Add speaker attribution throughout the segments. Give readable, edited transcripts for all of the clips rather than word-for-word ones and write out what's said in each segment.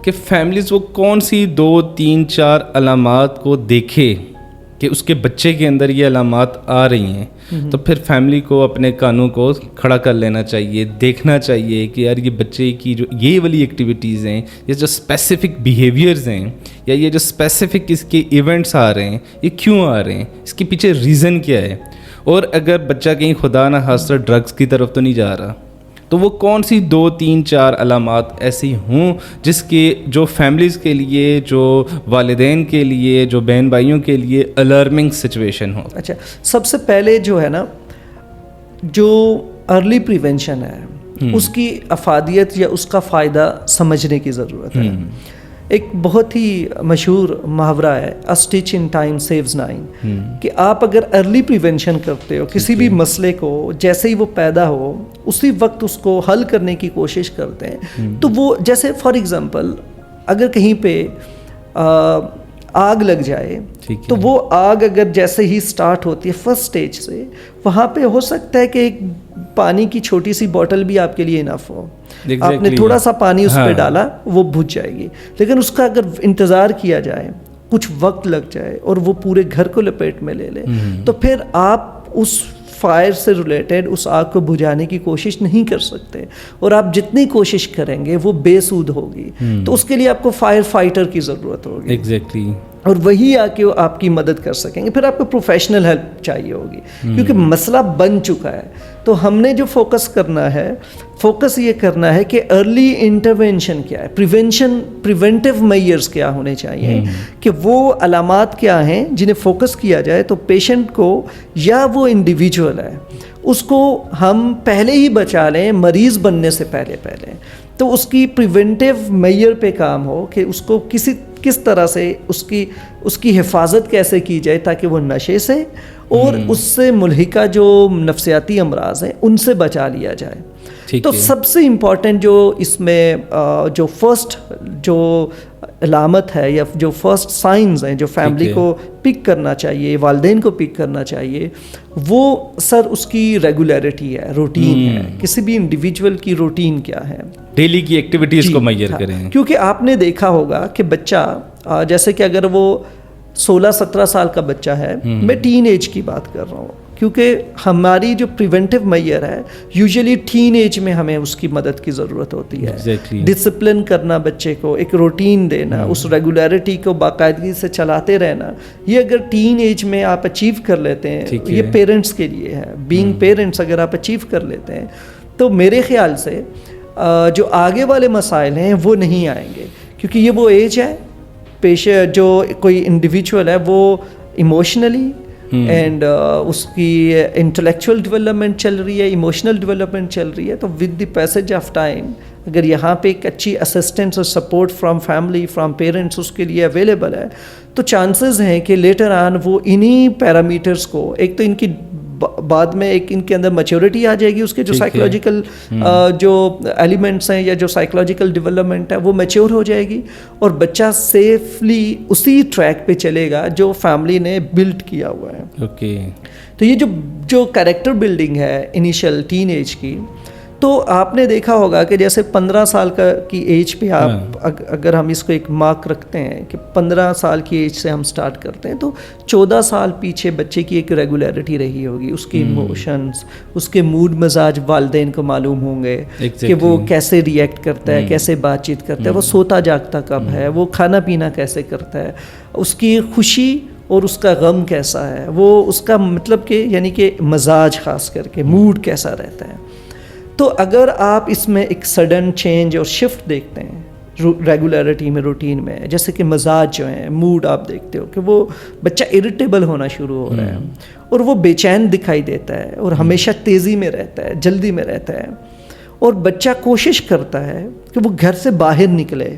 Speaker 1: کہ فیملیز وہ کون سی 2 3 4 علامات کو دیکھے کہ اس کے بچے کے اندر یہ علامات آ رہی ہیں، تو پھر فیملی کو اپنے کانوں کو کھڑا کر لینا چاہیے، دیکھنا چاہیے کہ یار یہ بچے کی جو یہ والی ایکٹیویٹیز ہیں، یہ جو اسپیسیفک بیہیویئرز ہیں، یا یہ جو اسپیسیفک اس کے ایونٹس آ رہے ہیں، یہ کیوں آ رہے ہیں، اس کے پیچھے ریزن کیا ہے، اور اگر بچہ کہیں خدا نہ خواستہ ڈرگس کی طرف تو نہیں جا رہا، تو وہ کون سی 2 3 4 علامات ایسی ہوں جس کے جو فیملیز کے لیے، جو والدین کے لیے، جو بہن بھائیوں کے لیے الارمنگ سچویشن ہو.
Speaker 2: اچھا، سب سے پہلے جو ہے نا، جو ارلی پریونشن ہے اس کی افادیت یا اس کا فائدہ سمجھنے کی ضرورت ہے. ایک بہت ہی مشہور محاورہ ہے، اے اسٹچ ان ٹائم سیوز 9، کہ آپ اگر ارلی پریونشن کرتے ہو کسی بھی مسئلے کو، جیسے ہی وہ پیدا ہو اسی وقت اس کو حل کرنے کی کوشش کرتے ہیں، تو وہ جیسے فار ایگزامپل اگر کہیں پہ آگ لگ جائے تو وہ آگ اگر جیسے ہی سٹارٹ ہوتی ہے فرسٹ سٹیج سے، وہاں پہ ہو سکتا ہے کہ ایک پانی کی چھوٹی سی بوٹل بھی آپ کے لیے انف ہو، آپ نے تھوڑا سا پانی اس پہ ڈالا وہ بجھ جائے گی. لیکن اس کا اگر انتظار کیا جائے، کچھ وقت لگ جائے اور وہ پورے گھر کو لپیٹ میں لے لے، تو پھر آپ اس فائر سے ریلیٹڈ اس آگ کو بجھانے کی کوشش نہیں کر سکتے، اور آپ جتنی کوشش کریں گے وہ بے سود ہوگی. تو اس کے لیے آپ کو فائر فائٹر کی ضرورت ہوگی.
Speaker 1: ایگزیکٹلی.
Speaker 2: اور وہی آ کے آپ کی مدد کر سکیں گے. پھر آپ کو پروفیشنل ہیلپ چاہیے ہوگی کیونکہ مسئلہ بن چکا ہے. تو ہم نے جو فوکس کرنا ہے، فوکس یہ کرنا ہے کہ ارلی انٹرونشن کیا ہے، پریونٹیو میئرز کیا ہونے چاہیے، کہ وہ علامات کیا ہیں جنہیں فوکس کیا جائے تو پیشنٹ کو یا وہ انڈیویجول ہے اس کو ہم پہلے ہی بچا لیں مریض بننے سے پہلے. تو اس کی پریونٹیو میئر پہ کام ہو کہ اس کو کس طرح سے اس کی حفاظت کیسے کی جائے تاکہ وہ نشے سے اور اس سے ملحقہ جو نفسیاتی امراض ہیں ان سے بچا لیا جائے. تو سب سے امپورٹنٹ جو اس میں جو فرسٹ جو علامت ہے یا جو فرسٹ سائنز ہیں جو فیملی کو پک کرنا چاہیے، والدین کو پک کرنا چاہیے، وہ سر اس کی ریگولیرٹی ہے، روٹین ہے. کسی بھی انڈیویجول کی روٹین کیا ہے،
Speaker 1: ڈیلی کی ایکٹیویٹیز کو میئر کریں.
Speaker 2: کیونکہ آپ نے دیکھا ہوگا کہ بچہ جیسے کہ اگر وہ 16-17 سال کا بچہ ہے، میں ٹین ایج کی بات کر رہا ہوں، کیونکہ ہماری جو پریونٹیو میئر ہے یوزلی ٹین ایج میں ہمیں اس کی مدد کی ضرورت ہوتی ہے. ڈسپلن کرنا بچے کو، ایک روٹین دینا، اس ریگولیرٹی کو باقاعدگی سے چلاتے رہنا، یہ اگر ٹین ایج میں آپ اچیو کر لیتے ہیں، یہ پیرنٹس کے لیے ہے. بینگ پیرنٹس اگر آپ اچیو کر لیتے ہیں تو میرے خیال سے جو آگے والے مسائل ہیں وہ نہیں آئیں گے، کیونکہ یہ وہ ایج ہے جو کوئی انڈیویجول ہے وہ ایموشنلی اینڈ اس کی انٹلیکچوئل ڈیولپمنٹ چل رہی ہے، ایموشنل ڈیولپمنٹ چل رہی ہے. تو with the passage of time اگر یہاں پہ ایک اچھی اسسٹنس اور support from family, from parents اس کے لیے اویلیبل ہے، تو چانسز ہیں کہ لیٹر آن وہ انہی پیرامیٹرز کو، ایک تو ان کی بعد میں ایک ان کے اندر میچورٹی آ جائے گی، اس کے جو سائیکولوجیکل جو ایلیمنٹس ہیں یا جو سائیکولوجیکل ڈیولپمنٹ ہے وہ میچور ہو جائے گی، اور بچہ سیفلی اسی ٹریک پہ چلے گا جو فیملی نے بلڈ کیا ہوا ہے. تو یہ جو کریکٹر بلڈنگ ہے انیشیل ٹین ایج کی، تو آپ نے دیکھا ہوگا کہ جیسے 15 سال کی ایج پہ آپ اگر ہم اس کو ایک مارک رکھتے ہیں کہ 15 سال کی ایج سے ہم سٹارٹ کرتے ہیں، تو 14 سال پیچھے بچے کی ایک ریگولیرٹی رہی ہوگی، اس کی ایموشنز، اس کے موڈ مزاج والدین کو معلوم ہوں گے کہ وہ کیسے ریئیکٹ کرتا ہے، کیسے بات چیت کرتا ہے، وہ سوتا جاگتا کب ہے، وہ کھانا پینا کیسے کرتا ہے، اس کی خوشی اور اس کا غم کیسا ہے، وہ اس کا مطلب کہ یعنی کہ مزاج خاص کر کے موڈ کیسا رہتا ہے. تو اگر آپ اس میں ایک سڈن چینج اور شفٹ دیکھتے ہیں ریگولیرٹی میں، روٹین میں، جیسے کہ مزاج جو ہیں، موڈ آپ دیکھتے ہو کہ وہ بچہ اریٹیبل ہونا شروع ہو رہا ہے اور وہ بے چین دکھائی دیتا ہے اور ہمیشہ تیزی میں رہتا ہے، جلدی میں رہتا ہے، اور بچہ کوشش کرتا ہے کہ وہ گھر سے باہر نکلے،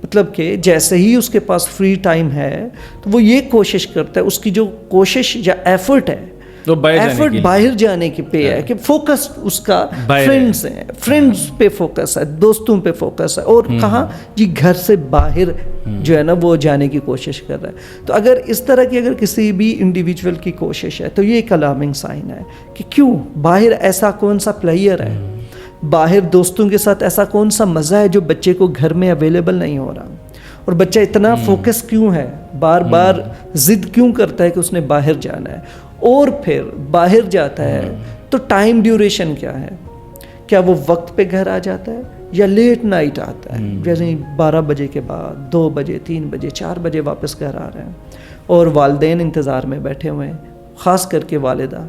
Speaker 2: مطلب کہ جیسے ہی اس کے پاس فری ٹائم ہے تو وہ یہ کوشش کرتا ہے، اس کی جو کوشش یا ایفرٹ ہے، ایفرٹ باہر جانے کی پہ ہے کہ فوکس اس کا فرینڈز ہیں، فرینڈز پہ فوکس ہے، دوستوں پہ فوکس ہے، اور کہاں جی گھر سے باہر جو ہے نا وہ جانے کی کوشش کر رہا ہے. تو اگر اس طرح کی اگر کسی بھی انڈیویجول کی کوشش ہے تو یہ ایک الارمنگ سائن ہے کہ کیوں باہر ایسا کون سا پلیئر ہے باہر دوستوں کے ساتھ ایسا کون سا مزہ ہے جو بچے کو گھر میں اویلیبل نہیں ہو رہا, اور بچہ اتنا فوکس کیوں ہے, بار بار ضد کیوں کرتا ہے کہ اس نے باہر جانا ہے, اور پھر باہر جاتا ہے تو ٹائم ڈیوریشن کیا ہے, کیا وہ وقت پہ گھر آ جاتا ہے یا لیٹ نائٹ آتا ہے, جیسے 12 بجے کے بعد 2 بجے 3 بجے 4 بجے واپس گھر آ رہے ہیں, اور والدین انتظار میں بیٹھے ہوئے ہیں, خاص کر کے والدہ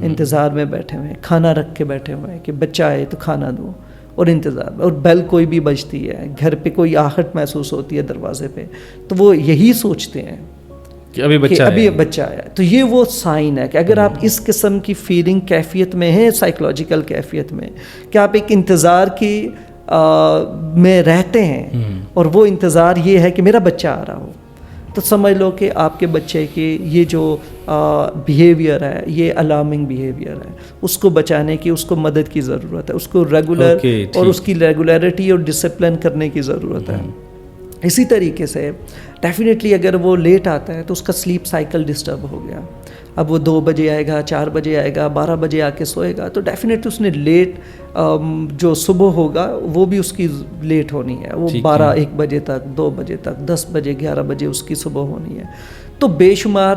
Speaker 2: انتظار میں بیٹھے ہوئے ہیں, کھانا رکھ کے بیٹھے ہوئے ہیں کہ بچہ آئے تو کھانا دو, اور انتظار میں, اور بیل کوئی بھی بجتی ہے, گھر پہ کوئی آہٹ محسوس ہوتی ہے دروازے پہ, تو وہ یہی سوچتے ہیں
Speaker 1: کہ ابھی
Speaker 2: بچہ آیا. تو یہ وہ سائن ہے کہ اگر آپ اس قسم کی فیلنگ کیفیت میں ہیں, سائیکولوجیکل کیفیت میں, کہ آپ ایک انتظار کی میں رہتے ہیں, اور وہ انتظار یہ ہے کہ میرا بچہ آ رہا ہو, تو سمجھ لو کہ آپ کے بچے کی یہ جو بیہیویئر ہے یہ الارمنگ بیہیویئر ہے, اس کو بچانے کی, اس کو مدد کی ضرورت ہے, اس کو ریگولر اور اس کی ریگولیرٹی اور ڈسپلن کرنے کی ضرورت ہے. اسی طریقے سے ڈیفینیٹلی اگر وہ لیٹ آتا ہے تو اس کا سلیپ سائیکل ڈسٹرب ہو گیا, اب وہ 2 بجے آئے گا, 4 بجے آئے گا, 12 بجے آ کے سوئے گا, تو ڈیفینیٹلی اس نے لیٹ جو صبح ہوگا وہ بھی اس کی لیٹ ہونی ہے, وہ 12-1 بجے تک, 2 بجے تک, 10 بجے 11 بجے اس کی صبح ہونی ہے. تو بے شمار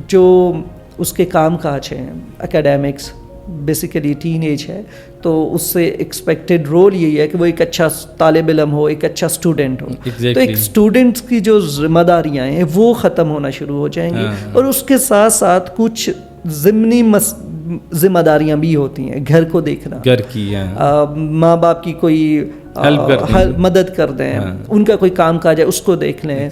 Speaker 2: جو اس کے کام کاج ہیں, اکیڈیمکس, بیسیکلی ٹین ایج ہے, تو اس سے ایکسپیکٹڈ رول یہی ہے کہ وہ ایک اچھا طالب علم ہو, ایک اچھا اسٹوڈنٹ ہو. تو ایک اسٹوڈنٹ کی جو ذمہ داریاں ہیں وہ ختم ہونا شروع ہو جائیں گی, اور اس کے ساتھ ساتھ کچھ ضمنی ذمہ داریاں بھی ہوتی ہیں, گھر کو دیکھنا,
Speaker 1: گھر کی,
Speaker 2: ماں باپ کی کوئی مدد کر دیں, ان کا کوئی کام کاج ہے اس کو دیکھ لیں,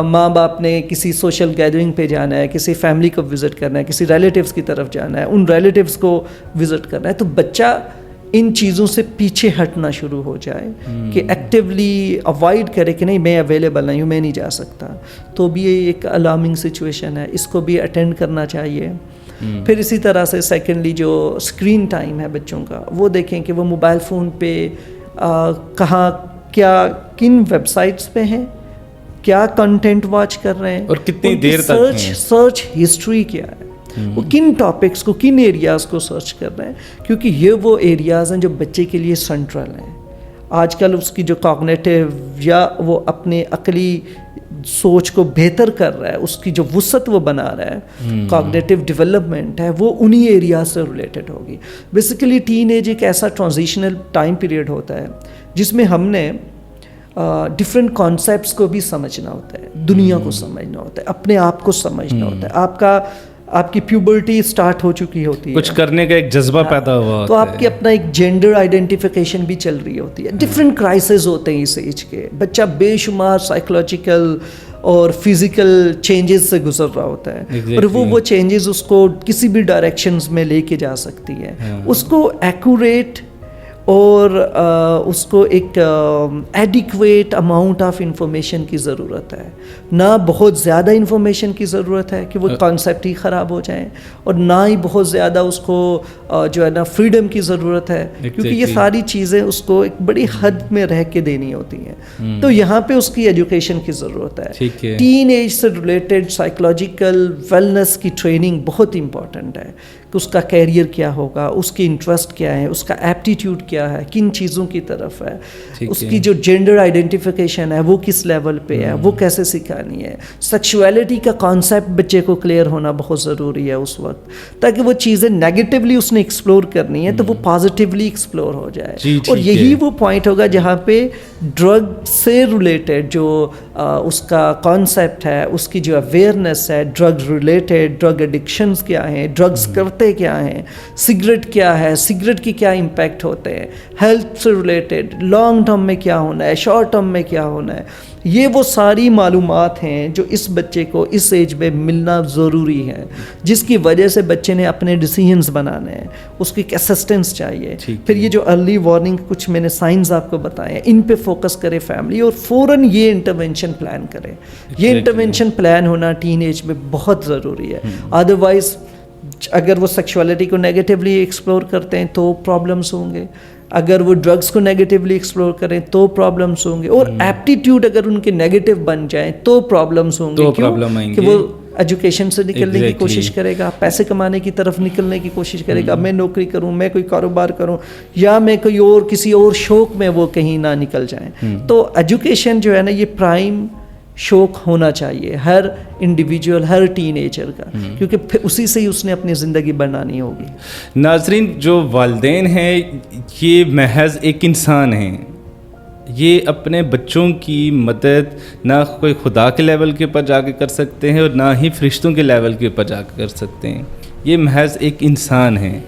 Speaker 2: ماں باپ نے کسی سوشل گیدرنگ پہ جانا ہے, کسی فیملی کو وزٹ کرنا ہے, کسی ریلیٹیوز کی طرف جانا ہے, ان ریلیٹیوز کو وزٹ کرنا ہے, تو بچہ ان چیزوں سے پیچھے ہٹنا شروع ہو جائے کہ ایکٹیولی اوائڈ کرے کہ نہیں میں اویلیبل نہیں ہوں, میں نہیں جا سکتا, تو بھی یہ ایک الارمنگ سچویشن ہے, اس کو بھی اٹینڈ کرنا چاہیے. پھر اسی طرح سے سیکنڈلی جو اسکرین ٹائم ہے بچوں کا, وہ دیکھیں کہ وہ موبائل فون پہ کہاں کیا کن ویب سائٹس پہ ہیں, کیا کنٹینٹ واچ کر رہے ہیں,
Speaker 1: اور کتنی دیر تک
Speaker 2: سرچ ہسٹری کیا ہے, وہ کن ٹاپکس کو, کن ایریاز کو سرچ کر رہے ہیں, کیونکہ یہ وہ ایریاز ہیں جو بچے کے لیے سینٹرل ہیں. آج کل اس کی جو کوگنیٹیو یا وہ اپنے عقلی سوچ کو بہتر کر رہا ہے, اس کی جو وسعت وہ بنا رہا ہے, کوگنیٹیو ڈیولپمنٹ ہے, وہ انہی ایریاز سے ریلیٹڈ ہوگی. بیسیکلی ٹین ایج ایک ایسا ٹرانزیشنل ٹائم پیریڈ ہوتا ہے جس میں ہم نے ڈفرینٹ کانسیپٹس کو بھی سمجھنا ہوتا ہے, دنیا کو سمجھنا ہوتا ہے, اپنے آپ کو سمجھنا ہوتا ہے. آپ کی پیوبرٹی سٹارٹ ہو چکی ہوتی ہے,
Speaker 1: کچھ کرنے کا ایک جذبہ پیدا ہوا,
Speaker 2: تو آپ کی اپنا ایک جینڈر آئیڈینٹیفیکیشن بھی چل رہی ہوتی ہے. ڈفرینٹ کرائسز ہوتے ہیں اس ایج کے, بچہ بے شمار سائیکولوجیکل اور فزیکل چینجز سے گزر رہا ہوتا ہے, اور وہ چینجز اس کو کسی بھی ڈائریکشنز میں لے کے جا سکتی ہے. اس کو ایکوریٹ اور اس کو ایک ایڈیکویٹ اماؤنٹ آف انفارمیشن کی ضرورت ہے, نہ بہت زیادہ انفارمیشن کی ضرورت ہے کہ وہ کانسیپٹ ہی خراب ہو جائیں, اور نہ ہی بہت زیادہ اس کو جو ہے نا فریڈم کی ضرورت ہے, کیونکہ یہ ساری چیزیں اس کو ایک بڑی حد میں رہ کے دینی ہوتی ہیں. تو یہاں پہ اس کی ایجوکیشن کی ضرورت ہے. ٹین ایج سے ریلیٹڈ سائیکولوجیکل ویلنس کی ٹریننگ بہت امپورٹنٹ ہے, کہ اس کا کیریئر کیا ہوگا, اس کی انٹرسٹ کیا ہے, اس کا ایپٹیٹیوڈ کیا ہے, کن چیزوں کی طرف ہے, اس کی جو جینڈر آئیڈینٹیفیکیشن ہے وہ کس لیول پہ ہے, وہ کیسے سکھانی ہے. سیکشولیٹی کا کانسیپٹ بچے کو کلیئر ہونا بہت ضروری ہے اس وقت, تاکہ وہ چیزیں نیگیٹیولی اس نے ایکسپلور کرنی ہے تو وہ پازیٹیولی ایکسپلور ہو جائے. اور یہی وہ پوائنٹ ہوگا جہاں پہ ڈرگ سے ریلیٹڈ جو اس کا کانسیپٹ ہے, اس کی جو اویئرنیس ہے, ڈرگ ریلیٹڈ, ڈرگ ایڈکشنز کیا ہیں, ڈرگز کرتے کیا ہیں, سگریٹ کیا ہے, سگریٹ کی کیا امپیکٹ ہوتے ہیں, ہیلتھ سے ریلیٹڈ لانگ ٹرم میں کیا ہونا ہے, شارٹ ٹرم میں کیا ہونا ہے, یہ وہ ساری معلومات ہیں جو اس بچے کو اس ایج میں ملنا ضروری ہے, جس کی وجہ سے بچے نے اپنے ڈیسیژنز بنانے ہیں. اس کی ایک اسسٹنس چاہیے. پھر یہ جو ارلی وارننگ کچھ میں نے سائنس آپ کو بتائے ہیں, ان پہ فوکس کرے فیملی, اور فوراً یہ انٹرونشن پلان کرے. یہ انٹرونشن پلان ہونا ٹین ایج میں بہت ضروری ہے. ادروائز اگر وہ سیکشولیٹی کو نیگیٹیولی ایکسپلور کرتے ہیں تو پرابلمس ہوں گے, اگر وہ ڈرگس کو نیگیٹیولی ایکسپلور کریں تو پرابلمس ہوں گے, اور ایپٹیٹیوڈ اگر ان کے نیگیٹیو بن جائیں تو پرابلمس ہوں گے, کہ وہ ایجوکیشن سے نکلنے کی
Speaker 1: Exactly.
Speaker 2: کوشش کرے گا, پیسے کمانے کی طرف نکلنے کی کوشش کرے گا, میں نوکری کروں, میں کوئی کاروبار کروں, یا میں کوئی اور کسی اور شوق میں وہ کہیں نہ نکل جائیں. تو ایجوکیشن جو ہے نا یہ پرائم شوق ہونا چاہیے ہر انڈیویجول, ہر ٹین ایجر کا, کیونکہ پھر اسی سے ہی اس نے اپنی زندگی بنانی ہوگی.
Speaker 1: ناظرین, جو والدین ہیں یہ محض ایک انسان ہیں, یہ اپنے بچوں کی مدد نہ کوئی خدا کے لیول کے اوپر جا کے کر سکتے ہیں اور نہ ہی فرشتوں کے لیول کے اوپر جا کے کر سکتے ہیں. یہ محض ایک انسان ہیں.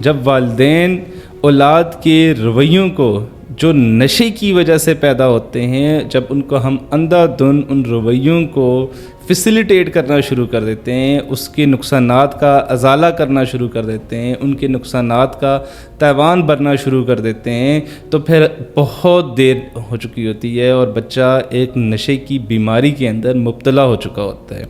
Speaker 1: جب والدین اولاد کے رویوں کو جو نشے کی وجہ سے پیدا ہوتے ہیں, جب ان کو ہم اندھا دھن ان رویوں کو فیسیلیٹیٹ کرنا شروع کر دیتے ہیں, اس کے نقصانات کا ازالہ کرنا شروع کر دیتے ہیں, ان کے نقصانات کا تاوان بھرنا شروع کر دیتے ہیں, تو پھر بہت دیر ہو چکی ہوتی ہے اور بچہ ایک نشے کی بیماری کے اندر مبتلا ہو چکا ہوتا ہے.